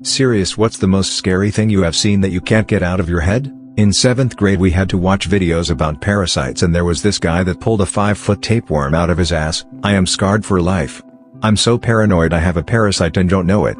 Serious, what's the most scary thing you have seen that you can't get out of your head? In 7th grade we had to watch videos about parasites and there was this guy that pulled a 5-foot tapeworm out of his ass. I am scarred for life. I'm so paranoid I have a parasite and don't know it.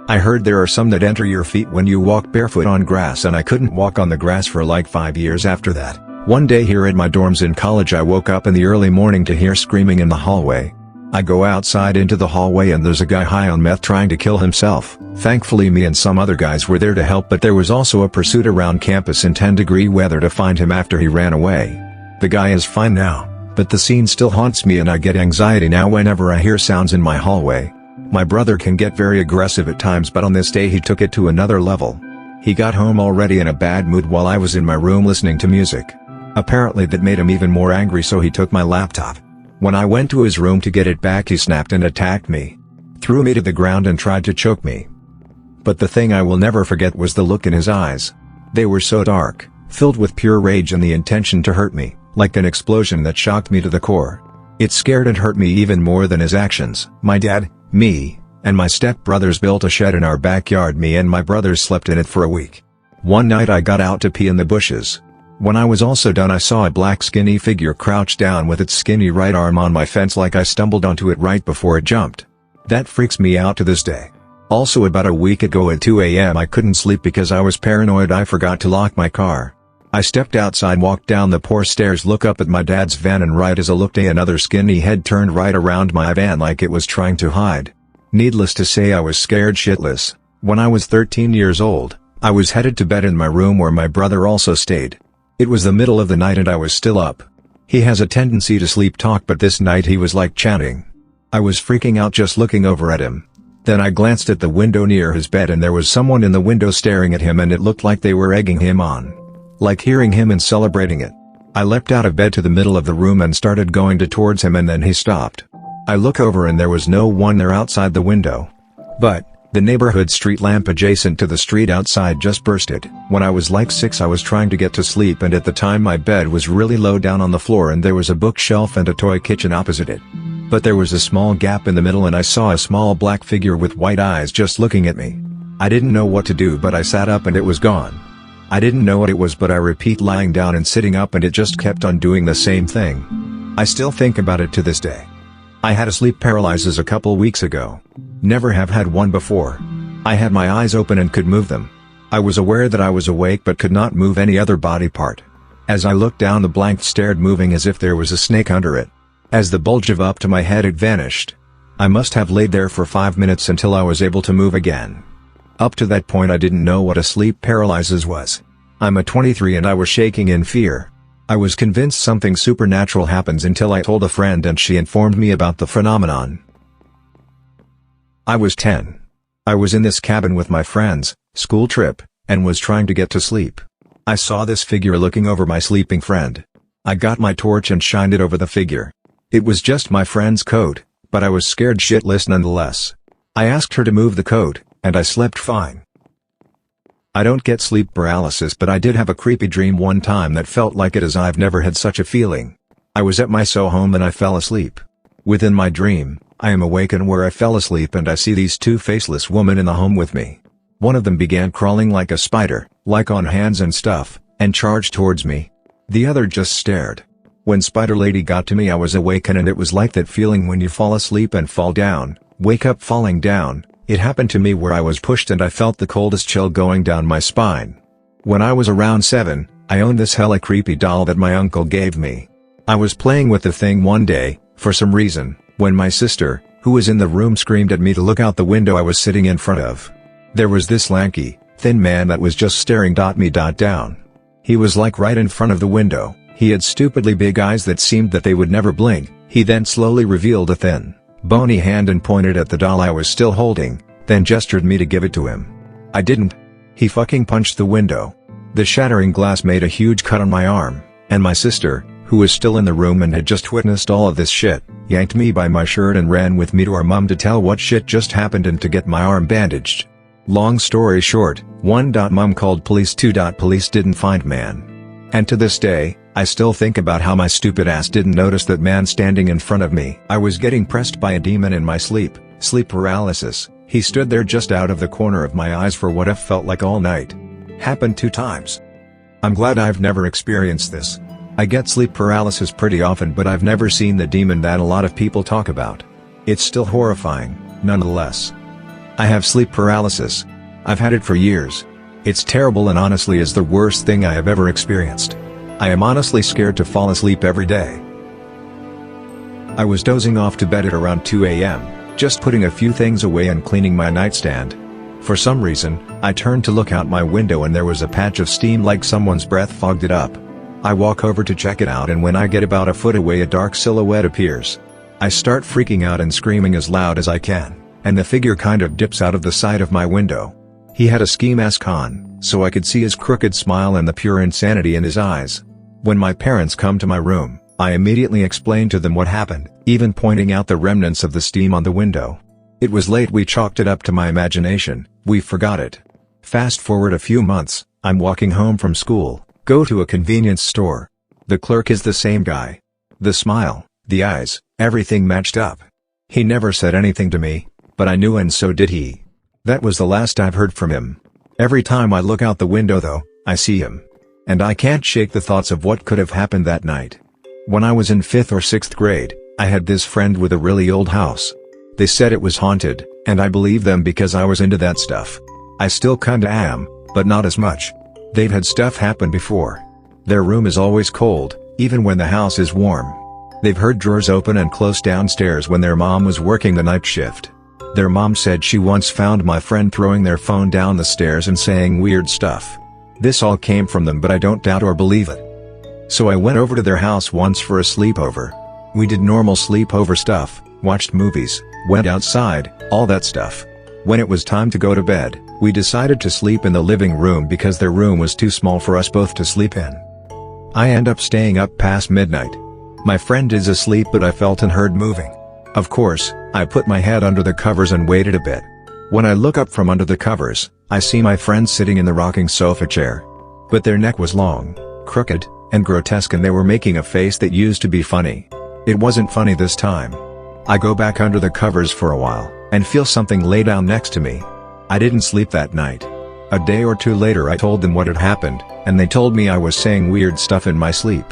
I heard there are some that enter your feet when you walk barefoot on grass and I couldn't walk on the grass for like 5 years after that. One day here at my dorms in college I woke up in the early morning to hear screaming in the hallway. I go outside into the hallway and there's a guy high on meth trying to kill himself. Thankfully me and some other guys were there to help, but there was also a pursuit around campus in 10-degree weather to find him after he ran away. The guy is fine now, but the scene still haunts me and I get anxiety now whenever I hear sounds in my hallway. My brother can get very aggressive at times, but on this day he took it to another level. He got home already in a bad mood while I was in my room listening to music. Apparently that made him even more angry, so he took my laptop. When I went to his room to get it back he snapped and attacked me. Threw me to the ground and tried to choke me. But the thing I will never forget was the look in his eyes. They were so dark, filled with pure rage and the intention to hurt me, like an explosion that shocked me to the core. It scared and hurt me even more than his actions. My dad, me, and my stepbrothers built a shed in our backyard. Me and my brothers slept in it for a week. One night I got out to pee in the bushes. When I was also done I saw a black skinny figure crouch down with its skinny right arm on my fence like I stumbled onto it right before it jumped. That freaks me out to this day. Also about a week ago at 2 a.m. I couldn't sleep because I was paranoid. I forgot to lock my car. I stepped outside, walked down the poor stairs, look up at my dad's van, and right as I looked another skinny head turned right around my van like it was trying to hide. Needless to say I was scared shitless. When I was 13 years old, I was headed to bed in my room where my brother also stayed. It was the middle of the night and I was still up. He has a tendency to sleep talk, but this night he was like chanting. I was freaking out just looking over at him. Then I glanced at the window near his bed and there was someone in the window staring at him and it looked like they were egging him on. Like hearing him and celebrating it. I leapt out of bed to the middle of the room and started going towards him and then he stopped. I look over and there was no one there outside the window. But the neighborhood street lamp adjacent to the street outside just bursted. When I was like 6 I was trying to get to sleep and at the time my bed was really low down on the floor and there was a bookshelf and a toy kitchen opposite it. But there was a small gap in the middle and I saw a small black figure with white eyes just looking at me. I didn't know what to do but I sat up and it was gone. I didn't know what it was but I repeat lying down and sitting up and it just kept on doing the same thing. I still think about it to this day. I had a sleep paralysis a couple weeks ago. Never have had one before. I had my eyes open and could move them. I was aware that I was awake but could not move any other body part. As I looked down the blank stared moving as if there was a snake under it. As the bulge of up to my head it vanished. I must have laid there for 5 minutes until I was able to move again. Up to that point I didn't know what a sleep paralysis was. I'm a 23 and I was shaking in fear. I was convinced something supernatural happens until I told a friend and she informed me about the phenomenon. I was 10. I was in this cabin with my friends, school trip, and was trying to get to sleep. I saw this figure looking over my sleeping friend. I got my torch and shined it over the figure. It was just my friend's coat, but I was scared shitless nonetheless. I asked her to move the coat, and I slept fine. I don't get sleep paralysis but I did have a creepy dream one time that felt like it as I've never had such a feeling. I was at my home and I fell asleep. Within my dream, I am awakened where I fell asleep and I see these two faceless women in the home with me. One of them began crawling like a spider, like on hands and stuff, and charged towards me. The other just stared. When Spider Lady got to me I was awakened and it was like that feeling when you fall asleep and fall down, wake up falling down. It happened to me where I was pushed and I felt the coldest chill going down my spine. When I was around 7, I owned this hella creepy doll that my uncle gave me. I was playing with the thing one day, for some reason, when my sister, who was in the room, screamed at me to look out the window I was sitting in front of. There was this lanky, thin man that was just staring me down. He was like right in front of the window. He had stupidly big eyes that seemed that they would never blink. He then slowly revealed a thin, bony hand and pointed at the doll I was still holding, then gestured me to give it to him. I didn't. He fucking punched the window. The shattering glass made a huge cut on my arm, and my sister, who was still in the room and had just witnessed all of this shit, yanked me by my shirt and ran with me to our mom to tell what shit just happened and to get my arm bandaged. Long story short, 1. Mom called police, 2. Police didn't find man. And to this day, I still think about how my stupid ass didn't notice that man standing in front of me. I was getting pressed by a demon in my sleep paralysis. He stood there just out of the corner of my eyes for what I felt like all night. Happened 2 times. I'm glad I've never experienced this. I get sleep paralysis pretty often, but I've never seen the demon that a lot of people talk about. It's still horrifying, nonetheless. I have sleep paralysis. I've had it for years. It's terrible and honestly is the worst thing I have ever experienced. I am honestly scared to fall asleep every day. I was dozing off to bed at around 2 a.m., just putting a few things away and cleaning my nightstand. For some reason, I turned to look out my window and there was a patch of steam like someone's breath fogged it up. I walk over to check it out, and when I get about a foot away a dark silhouette appears. I start freaking out and screaming as loud as I can, and the figure kind of dips out of the side of my window. He had a ski mask on, so I could see his crooked smile and the pure insanity in his eyes. When my parents come to my room, I immediately explain to them what happened, even pointing out the remnants of the steam on the window. It was late, we chalked it up to my imagination, we forgot it. Fast forward a few months, I'm walking home from school, go to a convenience store. The clerk is the same guy. The smile, the eyes, everything matched up. He never said anything to me, but I knew, and so did he. That was the last I've heard from him. Every time I look out the window though, I see him. And I can't shake the thoughts of what could have happened that night. When I was in 5th or 6th grade, I had this friend with a really old house. They said it was haunted, and I believed them because I was into that stuff. I still kinda am, but not as much. They've had stuff happen before. Their room is always cold, even when the house is warm. They've heard drawers open and close downstairs when their mom was working the night shift. Their mom said she once found my friend throwing their phone down the stairs and saying weird stuff. This all came from them, but I don't doubt or believe it. So I went over to their house once for a sleepover. We did normal sleepover stuff, watched movies, went outside, all that stuff. When it was time to go to bed, we decided to sleep in the living room because their room was too small for us both to sleep in. I end up staying up past midnight. My friend is asleep, but I felt and heard moving. Of course, I put my head under the covers and waited a bit. When I look up from under the covers, I see my friend sitting in the rocking sofa chair. But their neck was long, crooked, and grotesque, and they were making a face that used to be funny. It wasn't funny this time. I go back under the covers for a while, and feel something lay down next to me. I didn't sleep that night. A day or two later I told them what had happened, and they told me I was saying weird stuff in my sleep.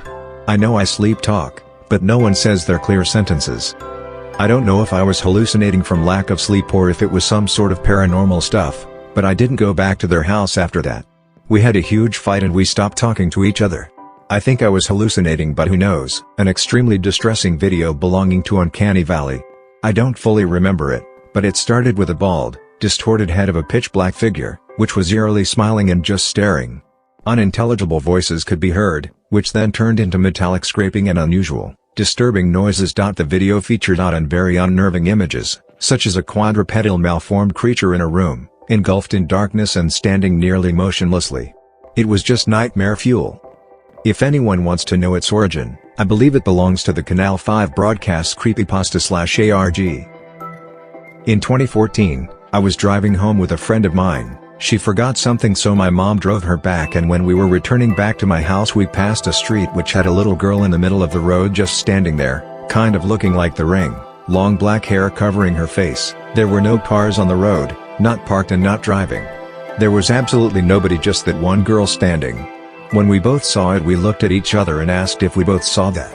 I know I sleep talk, but no one says their clear sentences. I don't know if I was hallucinating from lack of sleep or if it was some sort of paranormal stuff, but I didn't go back to their house after that. We had a huge fight and we stopped talking to each other. I think I was hallucinating, but who knows? An extremely distressing video belonging to Uncanny Valley. I don't fully remember it, but it started with a bald, distorted head of a pitch-black figure, which was eerily smiling and just staring. Unintelligible voices could be heard, which then turned into metallic scraping and unusual, disturbing noises. The video featured odd and very unnerving images, such as a quadrupedal malformed creature in a room, engulfed in darkness and standing nearly motionlessly. It was just nightmare fuel. If anyone wants to know its origin, I believe it belongs to the Canal 5 broadcast creepypasta/ARG. In 2014, I was driving home with a friend of mine. She forgot something, so my mom drove her back, and when we were returning back to my house we passed a street which had a little girl in the middle of the road just standing there, kind of looking like The Ring, long black hair covering her face. There were no cars on the road, not parked and not driving. There was absolutely nobody, just that one girl standing. When we both saw it we looked at each other and asked if we both saw that.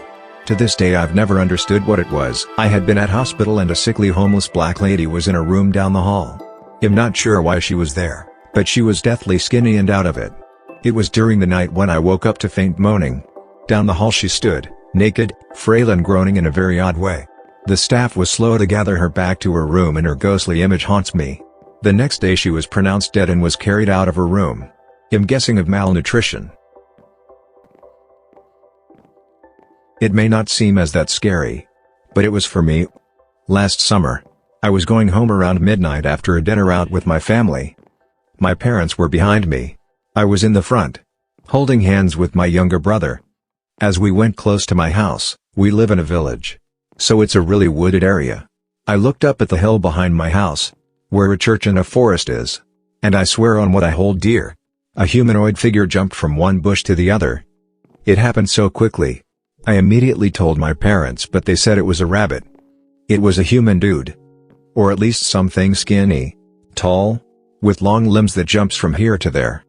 To this day I've never understood what it was. I had been at hospital and a sickly homeless black lady was in a room down the hall. I'm not sure why she was there, but she was deathly skinny and out of it. It was during the night when I woke up to faint moaning. Down the hall she stood, naked, frail and groaning in a very odd way. The staff was slow to gather her back to her room and her ghostly image haunts me. The next day she was pronounced dead and was carried out of her room. I'm guessing of malnutrition. It may not seem as that scary, but it was for me. Last summer, I was going home around midnight after a dinner out with my family. My parents were behind me. I was in the front, holding hands with my younger brother. As we went close to my house, we live in a village, so it's a really wooded area. I looked up at the hill behind my house, where a church and a forest is, and I swear on what I hold dear, a humanoid figure jumped from one bush to the other. It happened so quickly. I immediately told my parents, but they said it was a rabbit. It was a human dude. Or at least something skinny, tall, with long limbs that jumps from here to there.